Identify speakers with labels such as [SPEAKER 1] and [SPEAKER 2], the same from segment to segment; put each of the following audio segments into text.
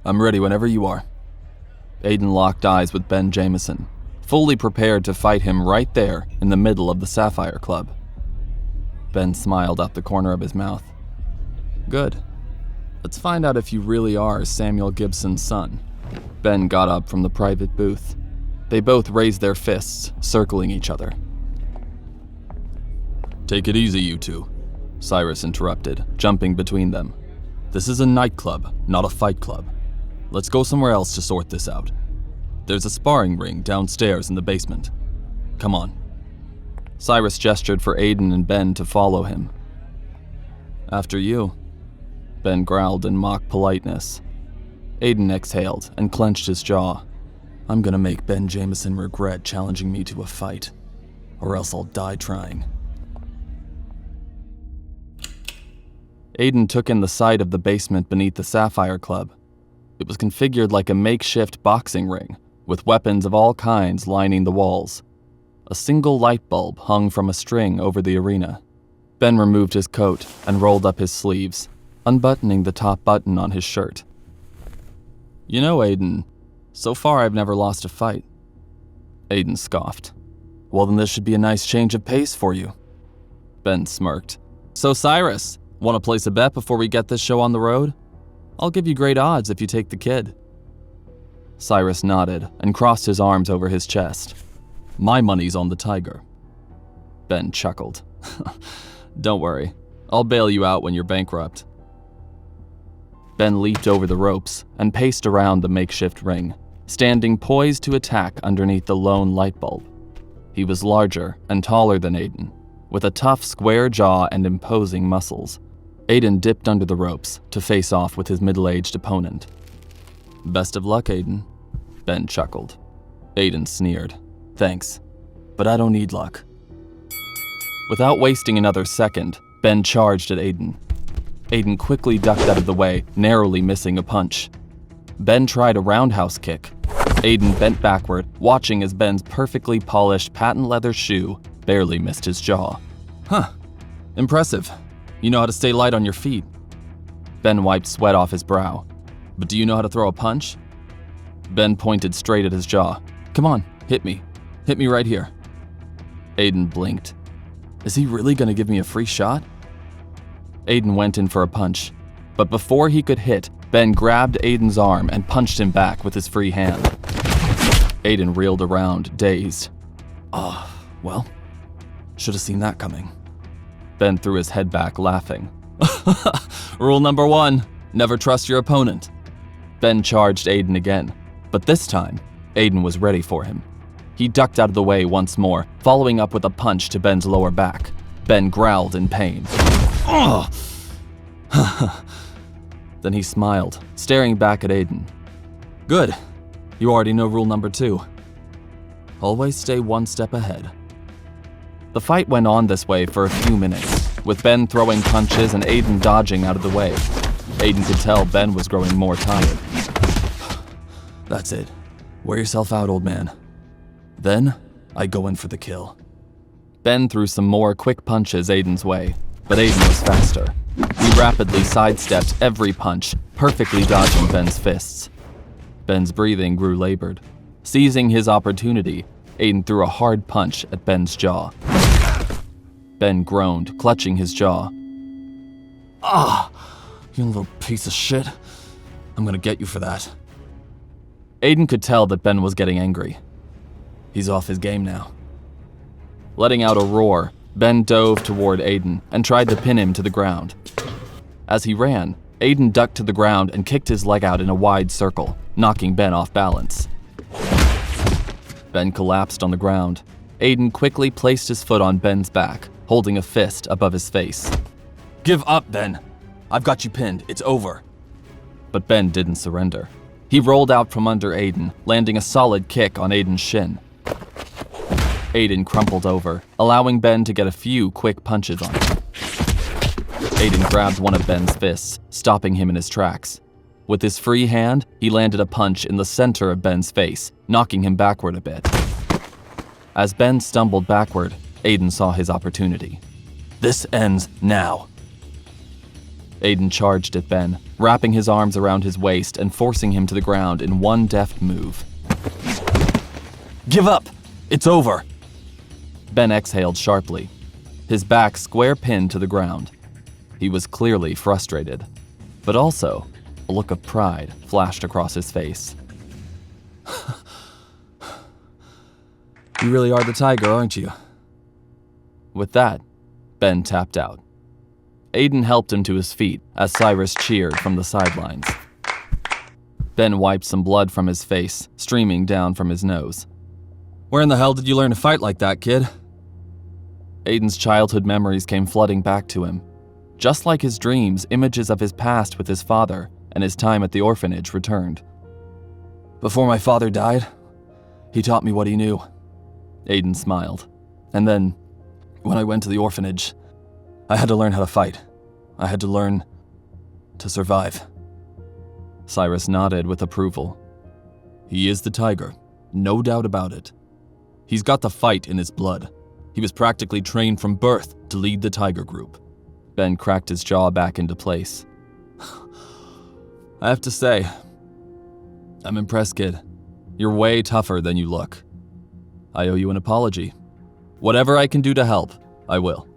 [SPEAKER 1] I'm ready whenever you are. Aiden locked eyes with Ben Jameson, fully prepared to fight him right there in the middle of the Sapphire Club. Ben smiled out the corner of his mouth. Good. Let's find out if you really are Samuel Gibson's son. Ben got up from the private booth. They both raised their fists, circling each other. Take it easy, you two, Cyrus interrupted, jumping between them. This is a nightclub, not a fight club. Let's go somewhere else to sort this out. There's a sparring ring downstairs in the basement. Come on. Cyrus gestured for Aiden and Ben to follow him. After you, Ben growled in mock politeness. Aiden exhaled and clenched his jaw. I'm gonna make Ben Jameson regret challenging me to a fight, or else I'll die trying. Aiden took in the sight of the basement beneath the Sapphire Club. It was configured like a makeshift boxing ring, with weapons of all kinds lining the walls. A single light bulb hung from a string over the arena. Ben removed his coat and rolled up his sleeves, unbuttoning the top button on his shirt. You know, Aiden, so far I've never lost a fight. Aiden scoffed. Well, then this should be a nice change of pace for you. Ben smirked. So Cyrus, want to place a bet before we get this show on the road? I'll give you great odds if you take the kid. Cyrus nodded and crossed his arms over his chest. My money's on the tiger. Ben chuckled. Don't worry, I'll bail you out when you're bankrupt. Ben leaped over the ropes and paced around the makeshift ring, standing poised to attack underneath the lone light bulb. He was larger and taller than Aiden, with a tough square jaw and imposing muscles. Aiden dipped under the ropes to face off with his middle-aged opponent. Best of luck, Aiden, Ben chuckled. Aiden sneered. Thanks, but I don't need luck. Without wasting another second, Ben charged at Aiden. Aiden quickly ducked out of the way, narrowly missing a punch. Ben tried a roundhouse kick. Aiden bent backward, watching as Ben's perfectly polished patent leather shoe barely missed his jaw. Huh, impressive. You know how to stay light on your feet. Ben wiped sweat off his brow. But do you know how to throw a punch? Ben pointed straight at his jaw. Come on, hit me. Hit me right here. Aiden blinked. Is he really gonna give me a free shot? Aiden went in for a punch, but before he could hit, Ben grabbed Aiden's arm and punched him back with his free hand. Aiden reeled around, dazed. Oh, well, should have seen that coming. Ben threw his head back, laughing. Rule number 1, never trust your opponent. Ben charged Aiden again, but this time, Aiden was ready for him. He ducked out of the way once more, following up with a punch to Ben's lower back. Ben growled in pain. Then he smiled, staring back at Aiden. Good. You already know rule number 2. Always stay one step ahead. The fight went on this way for a few minutes, with Ben throwing punches and Aiden dodging out of the way. Aiden could tell Ben was growing more tired. That's it. Wear yourself out, old man. Then, I go in for the kill. Ben threw some more quick punches Aiden's way, but Aiden was faster. He rapidly sidestepped every punch, perfectly dodging Ben's fists. Ben's breathing grew labored. Seizing his opportunity, Aiden threw a hard punch at Ben's jaw. Ben groaned, clutching his jaw. Ah, you little piece of shit. I'm gonna get you for that. Aiden could tell that Ben was getting angry. He's off his game now. Letting out a roar, Ben dove toward Aiden and tried to pin him to the ground. As he ran, Aiden ducked to the ground and kicked his leg out in a wide circle, knocking Ben off balance. Ben collapsed on the ground. Aiden quickly placed his foot on Ben's back, holding a fist above his face. Give up, Ben. I've got you pinned. It's over. But Ben didn't surrender. He rolled out from under Aiden, landing a solid kick on Aiden's shin. Aiden crumpled over, allowing Ben to get a few quick punches on him. Aiden grabbed one of Ben's fists, stopping him in his tracks. With his free hand, he landed a punch in the center of Ben's face, knocking him backward a bit. As Ben stumbled backward, Aiden saw his opportunity. This ends now. Aiden charged at Ben, wrapping his arms around his waist and forcing him to the ground in one deft move. "Give up! It's over!" Ben exhaled sharply, his back square pinned to the ground. He was clearly frustrated, but also a look of pride flashed across his face. "You really are the tiger, aren't you?" With that, Ben tapped out. Aiden helped him to his feet as Cyrus cheered from the sidelines. Ben wiped some blood from his face, streaming down from his nose. "Where in the hell did you learn to fight like that, kid?" Aiden's childhood memories came flooding back to him. Just like his dreams, images of his past with his father and his time at the orphanage returned. "Before my father died, he taught me what he knew." Aiden smiled. "And then, when I went to the orphanage, I had to learn how to fight. I had to learn to survive." Cyrus nodded with approval. "He is the tiger, no doubt about it. He's got the fight in his blood. He was practically trained from birth to lead the tiger group." Ben cracked his jaw back into place. "I have to say, I'm impressed, kid. You're way tougher than you look. I owe you an apology. Whatever I can do to help, I will."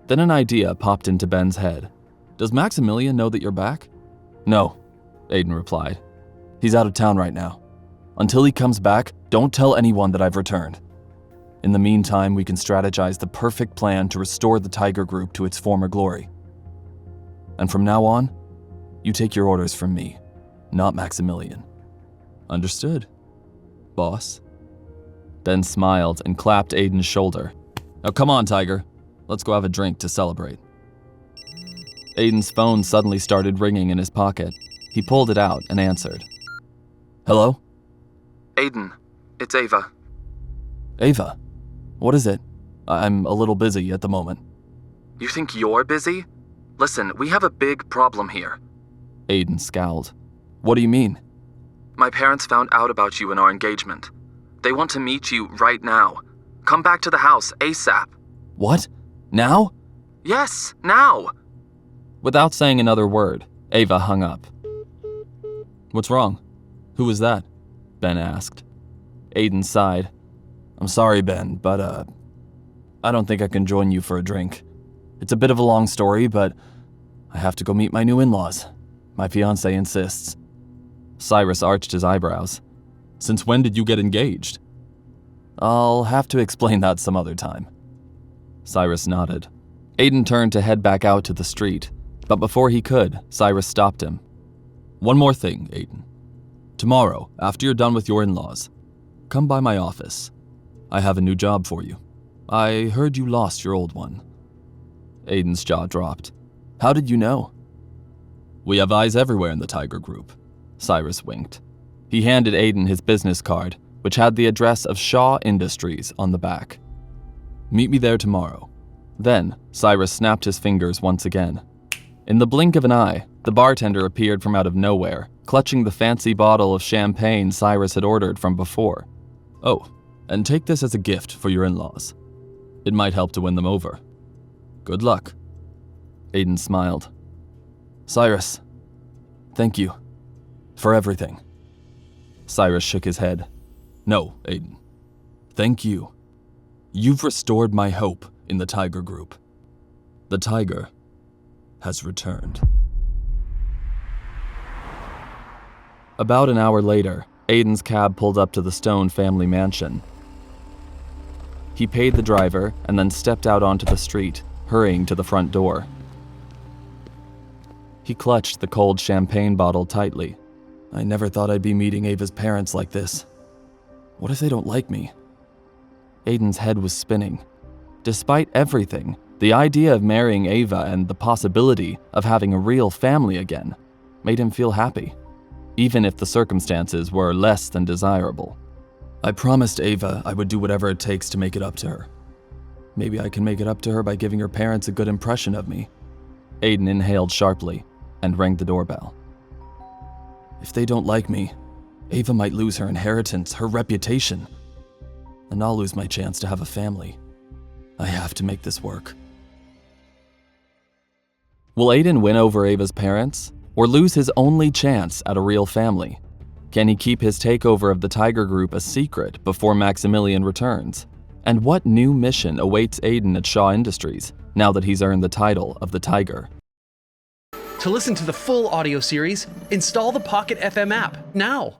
[SPEAKER 1] Then an idea popped into Ben's head. "Does Maximilian know that you're back?" "No," Aiden replied. "He's out of town right now. Until he comes back, don't tell anyone that I've returned. In the meantime, we can strategize the perfect plan to restore the Tiger Group to its former glory. And from now on, you take your orders from me, not Maximilian." "Understood, boss." Ben smiled and clapped Aiden's shoulder. "Now come on, Tiger. Let's go have a drink to celebrate." Aiden's phone suddenly started ringing in his pocket. He pulled it out and answered. "Hello?"
[SPEAKER 2] "Aiden, it's Ava."
[SPEAKER 1] "Ava? What is it? I'm a little busy at the moment."
[SPEAKER 2] "You think you're busy? Listen, we have a big problem here."
[SPEAKER 1] Aiden scowled. "What do you mean?"
[SPEAKER 2] "My parents found out about you and our engagement. They want to meet you right now. Come back to the house ASAP."
[SPEAKER 1] "What? Now?"
[SPEAKER 2] "Yes, now."
[SPEAKER 1] Without saying another word, Ava hung up. "What's wrong? Who was that?" Ben asked. Aiden sighed. "I'm sorry, Ben, but I don't think I can join you for a drink. It's a bit of a long story, but I have to go meet my new in-laws. My fiancé insists." Cyrus arched his eyebrows. "Since when did you get engaged?" "I'll have to explain that some other time." Cyrus nodded. Aiden turned to head back out to the street, but before he could, Cyrus stopped him. "One more thing, Aiden. Tomorrow, after you're done with your in-laws, come by my office. I have a new job for you. I heard you lost your old one." Aiden's jaw dropped. "How did you know?" "We have eyes everywhere in the Tiger Group." Cyrus winked. He handed Aiden his business card, which had the address of Shaw Industries on the back. "Meet me there tomorrow." Then, Cyrus snapped his fingers once again. In the blink of an eye, the bartender appeared from out of nowhere, clutching the fancy bottle of champagne Cyrus had ordered from before. "Oh, and take this as a gift for your in-laws. It might help to win them over. Good luck." Aiden smiled. "Cyrus, thank you for everything." Cyrus shook his head. "No, Aiden. Thank you. You've restored my hope in the Tiger Group. The tiger has returned." About an hour later, Aiden's cab pulled up to the Stone family mansion. He paid the driver and then stepped out onto the street, hurrying to the front door. He clutched the cold champagne bottle tightly. I never thought I'd be meeting Ava's parents like this. What if they don't like me? Aiden's head was spinning. Despite everything, the idea of marrying Ava and the possibility of having a real family again made him feel happy, even if the circumstances were less than desirable. I promised Ava I would do whatever it takes to make it up to her. Maybe I can make it up to her by giving her parents a good impression of me. Aiden inhaled sharply and rang the doorbell. If they don't like me, Ava might lose her inheritance, her reputation, and I'll lose my chance to have a family. I have to make this work. Will Aiden win over Ava's parents, or lose his only chance at a real family? Can he keep his takeover of the Tiger Group a secret before Maximilian returns? And what new mission awaits Aiden at Shaw Industries now that he's earned the title of the Tiger?
[SPEAKER 3] To listen to the full audio series, install the Pocket FM app now.